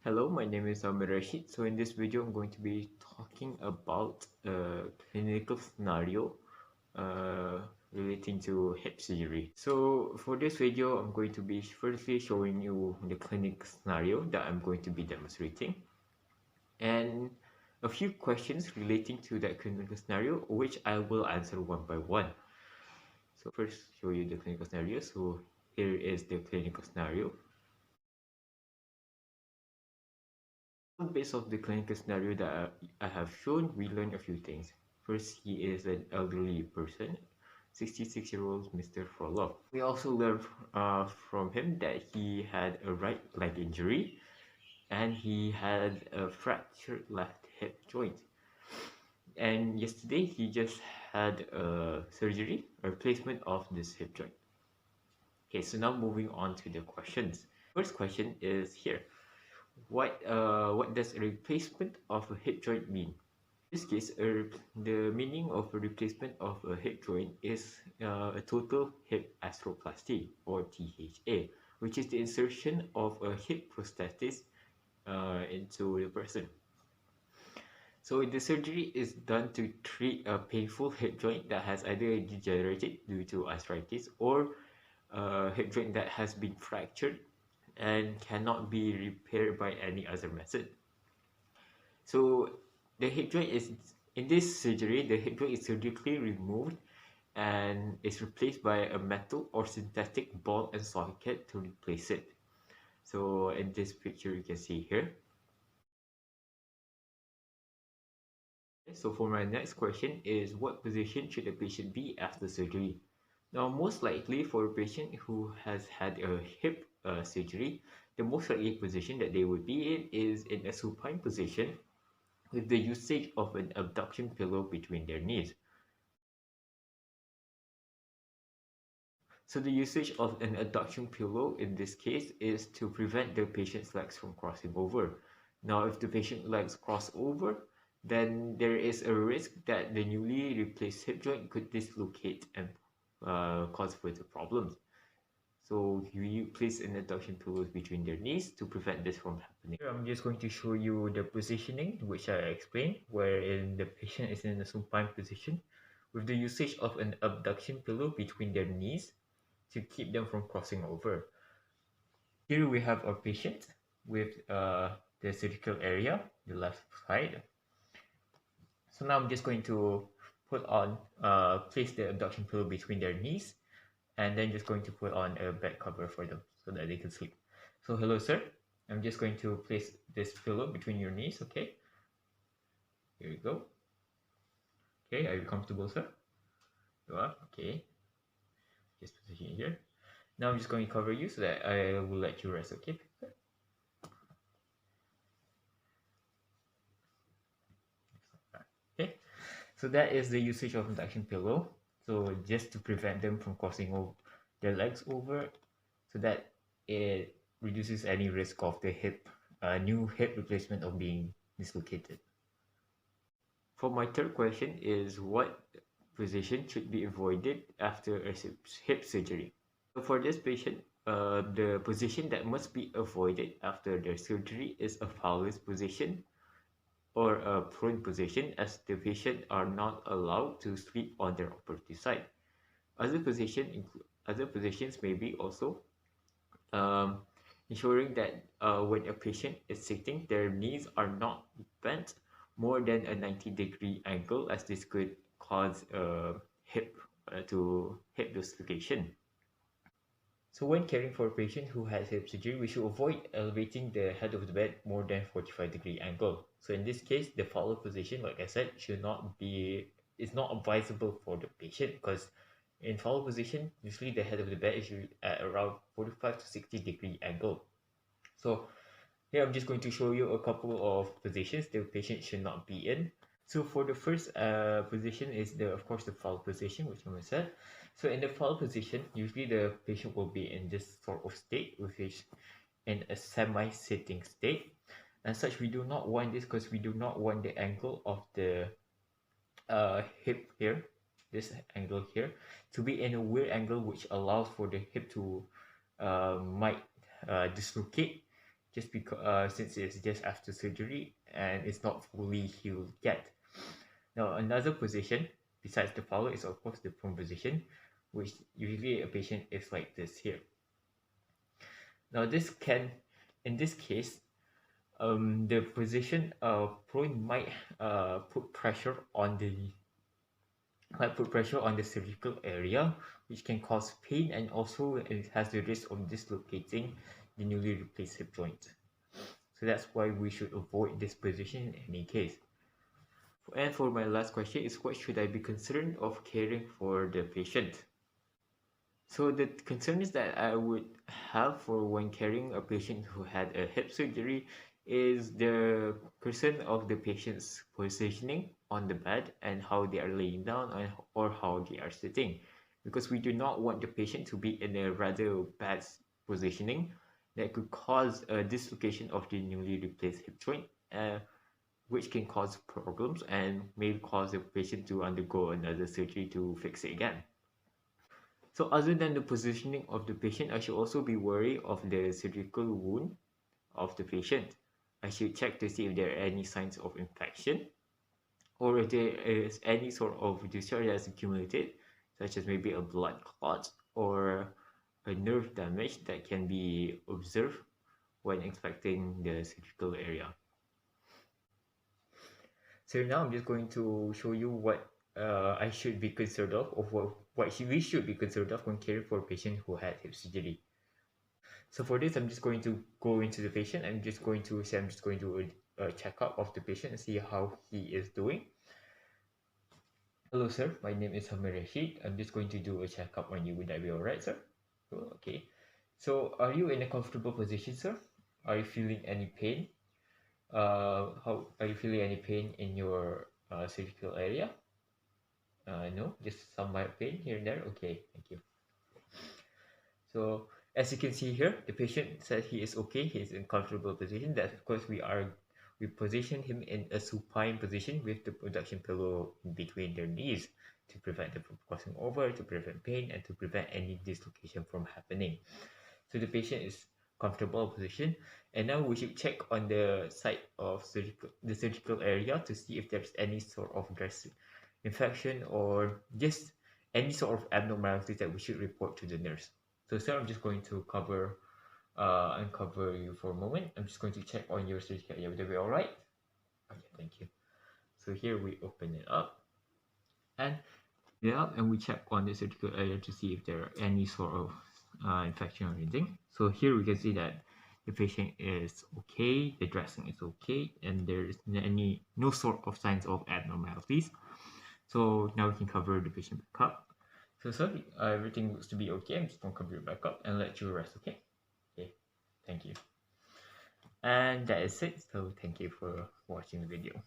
Hello, my name is Amir Rashid. So in this video, I'm going to be talking about a clinical scenario uh, relating to hip surgery. So for this video, I'm going to be firstly showing you the clinic scenario that I'm going to be demonstrating and a few questions relating to that clinical scenario, which I will answer one by one. So first, show you the clinical scenario. So here is the clinical scenario. Based off the clinical scenario that I have shown, we learned a few things. First, he is an elderly person, 66-year-old Mr. Frolov. We also learned from him that he had a right leg injury and he had a fractured left hip joint. And yesterday, he just had a surgery, a replacement of this hip joint. Okay, so now moving on to the questions. First question is here. What does a replacement of a hip joint mean? In this case, the meaning of a replacement of a hip joint is a total hip arthroplasty, or THA, which is the insertion of a hip prosthesis into the person. So the surgery is done to treat a painful hip joint that has either degenerated due to arthritis or a hip joint that has been fractured and cannot be repaired by any other method. So the hip joint is, in this surgery, the hip joint is surgically removed and is replaced by a metal or synthetic ball and socket to replace it. So in this picture you can see here. So for my next question is, what position should a patient be after surgery? Now, most likely for a patient who has had a hip surgery, the most likely position that they would be in is in a supine position with the usage of an abduction pillow between their knees. So the usage of an abduction pillow in this case is to prevent the patient's legs from crossing over. Now, if the patient legs cross over, then there is a risk that the newly replaced hip joint could dislocate and cause further problems. So you place an abduction pillow between their knees to prevent this from happening. Here I'm just going to show you the positioning which I explained, wherein the patient is in a supine position with the usage of an abduction pillow between their knees to keep them from crossing over. Here we have our patient with the surgical area, the left side. So now I'm just going to place the abduction pillow between their knees and then just going to put on a bed cover for them so that they can sleep. So hello sir, I'm just going to place this pillow between your knees, okay? Here we go. Okay, are you comfortable sir? You are? Okay. Just position here. Now I'm just going to cover you so that I will let you rest, okay? Okay, so that is the usage of abduction pillow. So just to prevent them from crossing over their legs over, so that it reduces any risk of the new hip replacement of being dislocated. For my third question is, what position should be avoided after a hip surgery? So for this patient, the position that must be avoided after their surgery is a phallus position or a prone position, as the patient are not allowed to sleep on their operative side. Other positions may be also um, ensuring that when a patient is sitting, their knees are not bent more than a 90-degree angle, as this could cause hip dislocation. So when caring for a patient who has hip surgery, we should avoid elevating the head of the bed more than 45-degree angle. So in this case, the follow position, like I said, is not advisable for the patient, because in follow position, usually the head of the bed is at around 45 to 60-degree angle. So here I'm just going to show you a couple of positions the patient should not be in. So for the first position is of course the fall position, which I said. So in the fall position, usually the patient will be in this sort of state, which is in a semi-sitting state. And such, we do not want this because we do not want the angle of the hip here, this angle here, to be in a weird angle, which allows for the hip to might dislocate just because since it's just after surgery and it's not fully healed yet. Now, another position besides the follow is of course the prone position, which usually a patient is like this here. Now, in this case, the position prone put pressure on the might put pressure on the cervical area, which can cause pain, and also it has the risk of dislocating the newly replaced hip joint. So that's why we should avoid this position in any case. And for my last question is, what should I be concerned of caring for the patient? So the concern is that I would have for when carrying a patient who had a hip surgery is the concern of the patient's positioning on the bed and how they are laying down or how they are sitting, because we do not want the patient to be in a rather bad positioning that could cause a dislocation of the newly replaced hip joint, which can cause problems and may cause the patient to undergo another surgery to fix it again. So other than the positioning of the patient, I should also be worried of the surgical wound of the patient. I should check to see if there are any signs of infection or if there is any sort of discharge that's accumulated, such as maybe a blood clot or a nerve damage that can be observed when inspecting the surgical area. So now I'm just going to show you what I should be concerned of, or what we should be concerned of when caring for a patient who had hip surgery. So for this, I'm just going to go into the patient. I'm just going to do a checkup of the patient and see how he is doing. Hello, sir. My name is Amir Rashid. I'm just going to do a checkup on you. Would that be all right, sir? Cool. Okay. So are you in a comfortable position, sir? Are you feeling any pain? How are you feeling any pain in your cervical area? No, just some mild pain here and there. Okay, thank you. So as you can see here, the patient said he is okay. He is in comfortable position. That of course we position him in a supine position with the production pillow in between their knees to prevent them from crossing over, to prevent pain, and to prevent any dislocation from happening. So the patient is comfortable position, and now we should check on the site of the surgical area to see if there's any sort of dressing infection or just any sort of abnormalities that we should report to the nurse. So sir, I'm just going to uncover you for a moment. I'm just going to check on your surgical area. Would that be all right? Okay, thank you. So here we open it up and we check on the surgical area to see if there are any sort of infection or anything. So here we can see that the patient is okay, the dressing is okay, and there is no sort of signs of abnormalities. So now we can cover the patient back up. So sir, everything looks to be okay. I'm just going to cover it back up and let you rest, okay? Okay, thank you. And that is it. So thank you for watching the video.